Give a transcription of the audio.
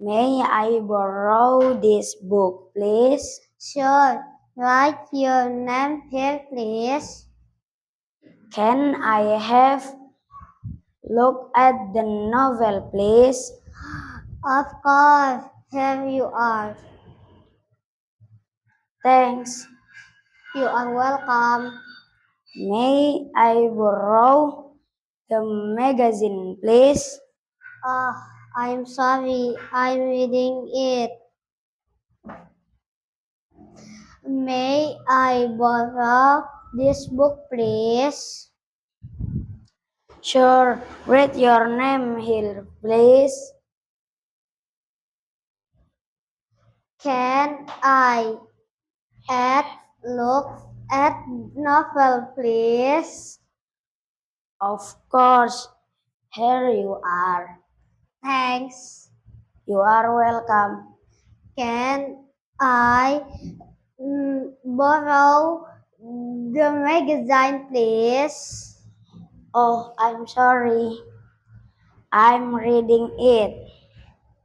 May I borrow this book, please? Sure. Write your name here, please. Can I have look at the novel, please? Of course. Here you are. Thanks. You are welcome. May I borrow the magazine, please? I'm sorry. I'm reading it. May I borrow this book, please? Sure. Read your name here, please. Can I look at novel, please? Of course. Here you are. Thanks. You are welcome. Can I borrow the magazine, please? Oh, I'm sorry. I'm reading it.